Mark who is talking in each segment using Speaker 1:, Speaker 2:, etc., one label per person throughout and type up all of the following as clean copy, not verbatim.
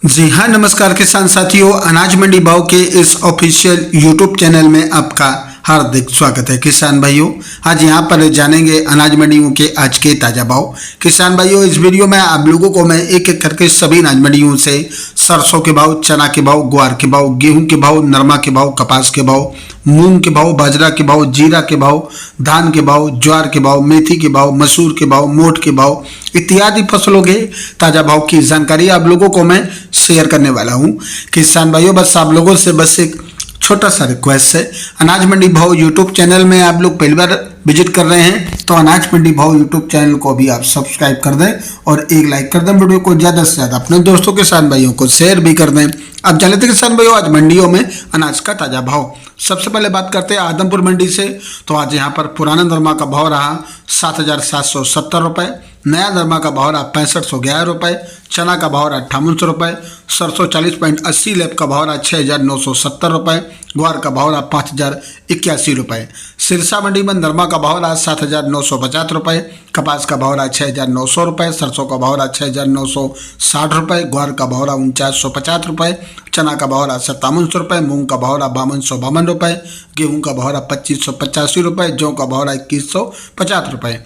Speaker 1: जी हाँ, नमस्कार किसान साथियों। अनाज मंडी भाव के इस ऑफिशियल यूट्यूब चैनल में आपका हार्दिक स्वागत है। किसान भाइयों, आज यहाँ पर जानेंगे अनाज मंडियों के आज के ताज़ा भाव। किसान भाइयों, इस वीडियो में आप लोगों को मैं एक एक करके सभी अनाज मंडियों से सरसों के भाव, चना के भाव, ग्वार के भाव, गेहूं के भाव, नरमा के भाव, कपास के भाव, मूंग के भाव, बाजरा के भाव, जीरा के भाव, धान के भाव, ज्वार के भाव, मेथी के भाव, मसूर के भाव, मोठ के भाव इत्यादि फसलों के ताज़ा भाव की जानकारी आप लोगों को मैं शेयर करने वाला हूं। किसान भाइयों, बस आप लोगों से बस एक छोटा सा रिक्वेस्ट है। अनाज मंडी भाव यूट्यूब चैनल में आप लोग पहली बार विजिट कर रहे हैं तो अनाज मंडी भाव यूट्यूब चैनल को भी आप सब्सक्राइब कर दें और एक लाइक कर दें। वीडियो को ज़्यादा से ज़्यादा अपने दोस्तों किसान भाइयों को शेयर भी कर दें। अब जान लेते हैं किसान भाइयों आज मंडियों में अनाज का ताज़ा भाव। सबसे पहले बात करते हैं आदमपुर मंडी से। तो आज यहाँ पर पुराना नरमा का भाव रहा 7,770 रुपये, नया नरमा का भाव रहा 6511 रुपये, चना का भाव रहा 5800 रुपये, सरसों 40.80 लैब का भाव रहा 6,970 रुपये, ग्वार का भाव रहा 5,081 रुपये। सिरसा मंडी में नरमा का भाव रहा 7,950 रुपये, कपास का भाव रहा 6,900 रुपये, सरसों का भाव रहा 6,960 रुपये, ग्वार का भाव रहा 4950 रुपये, चना का भाव रहा 5700 रुपये, मूंग का भाव रहा 5252 रुपये, गेहूं का भाव रहा 2585 रुपये, जौ का भाव रहा 2150 रुपये।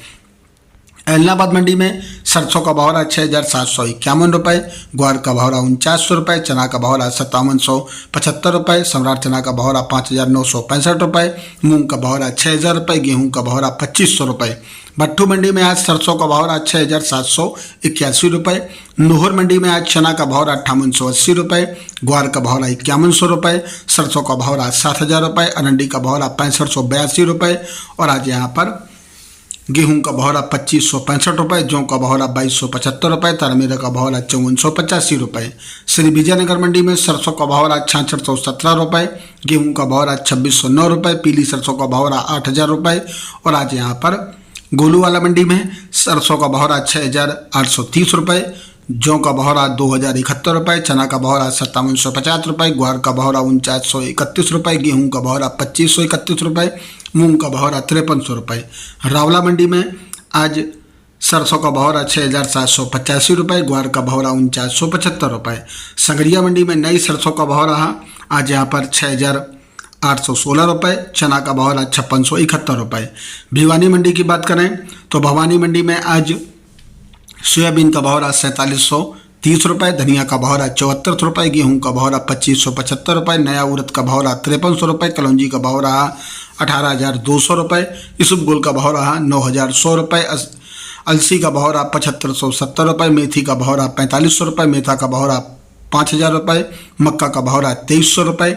Speaker 1: एलनाबाद मंडी में सरसों का भाव रहा 6,751 रुपये, ग्वार का भाव रहा 4900 रुपये, चना का भाव रहा 5775 रुपये, सम्राट चना का भाव रहा 5,965 रुपये, मूंग का भाव रहा 6,000 रुपये, गेहूं का भाव रहा 2500 रुपये। भट्टू मंडी में आज सरसों का भाव रहा 6,781 रुपये, नोहर मंडी में आज चना का भाव रहा 5880 रुपये, ग्वार का भाव रहा 5100 रुपये, सरसों का भाव रहा 7,000 रुपये, अरंडी का भाव रहा 6582 रुपये और आज यहाँ पर गेहूं का भाव रहा 2565 रुपये, जौ का भाव रहा 2275 रुपये, तारमीरा का भाव रहा 5485 रुपये। श्री विजयनगर मंडी में सरसों का भाव रहा 6617 रुपये, गेहूं का भाव रहा 2609 रुपये, पीली सरसों का भाव रहा 8000 रुपये और आज यहाँ पर गोलूवाला मंडी में सरसों का भाव रहा 6830 रुपये, जौ का भाव रहा 2071 रुपये, चना का भाव रहा 5750 रुपये, ग्वार का भाव रहा 4931 रुपये, गेहूं का भाव रहा 2531 रुपये, मूंग का भाव रहा 5300 रुपये। रावला मंडी में आज सरसों का भाव रहा 6,785 रुपये, ग्वार का भाव रहा 4975 रुपये। संगरिया मंडी में नई सरसों का भाव रहा आज यहाँ पर 6,816 रुपये, चना का भाव रहा 5671 रुपये। भिवानी मंडी की बात करें तो भवानी मंडी में आज सोयाबीन का भाव रहा 4730 रुपये, धनिया का भाव रहा 74 रुपये, गेहूं का भाव रहा 2575 रुपये, नया उड़द का भाव रहा 5300 रुपये, कलौंजी का भाव रहा 18,200 रुपये, इसबगोल का भाव रहा 9,100 रुपये, अलसी का भाव रहा 7570 रुपये, मेथी का भाव रहा 4500 रुपये, मेथा का भाव रहा 5000 रुपये, मक्का का भाव रहा 2300 रुपये,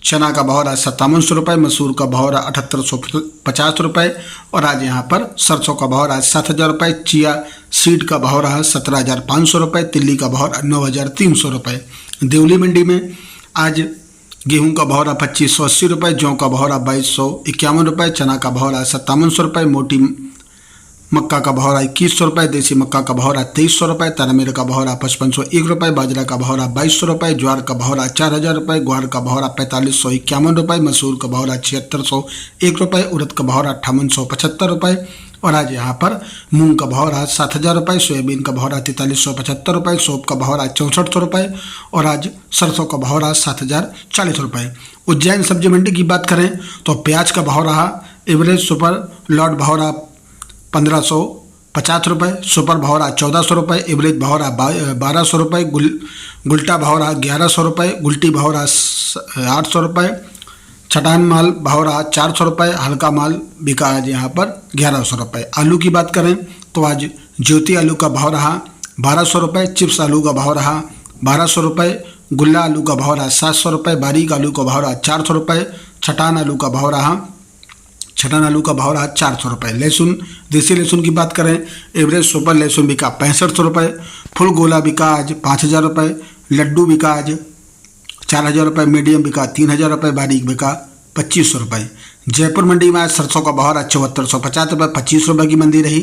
Speaker 1: चना का भाव रहा 5700 रुपये, मसूर का भाव रहा 7850 रुपये और आज यहाँ पर सरसों का भाव रहा 7000 रुपये, चिया सीड का भाव रहा 17,500 रुपये, तिल्ली का भाव रहा 9,300 रुपये। देवली मंडी में आज गेहूं का भाव रहा 2580 रुपये, जौ का भाव रहा 2251 रुपये, चना का भाव रहा 5700 रुपये, मोटी मक्का का भाव रहा 2100 रुपये, देसी मक्का का भाव रहा 2300 रुपये, तारमीरा का भाव रहा 5501 रुपये, बाजरा का भाव रहा 2200 रुपये, ज्वार का भाव रहा 4000 रुपये, ग्वार का भाव रहा 4551 रुपये, मसूर का भाव रहा 7601 रुपये, उड़द का भाव रहा 5875 रुपये और आज यहाँ पर मूंग का भाव रहा 7000 रुपये, सोयाबीन का भाव रहा 4375 रुपये, सौंफ का भाव रहा 6400 रुपये और आज सरसों का भाव रहा 7040 रुपये। उज्जैन सब्जी मंडी की बात करें तो प्याज का भाव रहा एवरेज सुपर लॉट भाव रहा 1550 रुपये, सुपर भाव रहा 1400 रुपये, एवरेज भाव रहा 1200 रुपये, गुल्टा भाव रहा 1100 रुपये, गुल्टी भाव रहा 800 रुपये, छटान माल भाव रहा 400 रुपये, हल्का माल बिका आज यहाँ पर 1100 रुपये। आलू की बात करें तो आज ज्योति आलू का भाव रहा 1200 रुपये, चिप्स आलू का भाव रहा 1200 रुपये, गुल्ला आलू का भाव रहा 700 रुपये, बारीक आलू का भाव रहा 400 रुपये, छटान आलू का भाव रहा 400 रुपये। लहसुन, देसी लहसुन की बात करें एवरेज सुपर लहसुन बिका 6500 रुपये, फुल गोला बिका आज 5000 रुपये, लड्डू बिका आज 4000 रुपये, मीडियम बिका 3000 रुपये, बारीक बिका 2500 रुपये। जयपुर मंडी में आज सरसों का भाव रहा 7450 रुपये 25 रुपये की मंदी रही।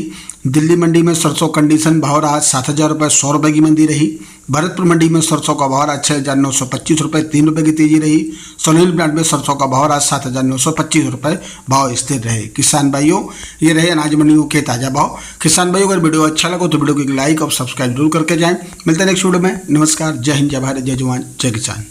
Speaker 1: दिल्ली मंडी में सरसों कंडीशन भाव रहा 7000 रुपये 100 रुपये की मंदी रही। भरतपुर मंडी में सरसों का भाव रहा 6925 रुपये 3 रुपये की तेजी रही। सोनील प्लांट में सरसों का भाव रहा 7925 रुपये, भाव स्थिर रहे। किसान भाइयों, ये रहे अनाज मंडियों के ताज़ा भाव। किसान भाइयों, अगर वीडियो अच्छा लगा तो वीडियो को एक लाइक और सब्सक्राइब जरूर करके जाएं। मिलते हैं नेक्स्ट वीडियो में। नमस्कार, जय हिंद, जय भारत, जय जवान, जय किसान।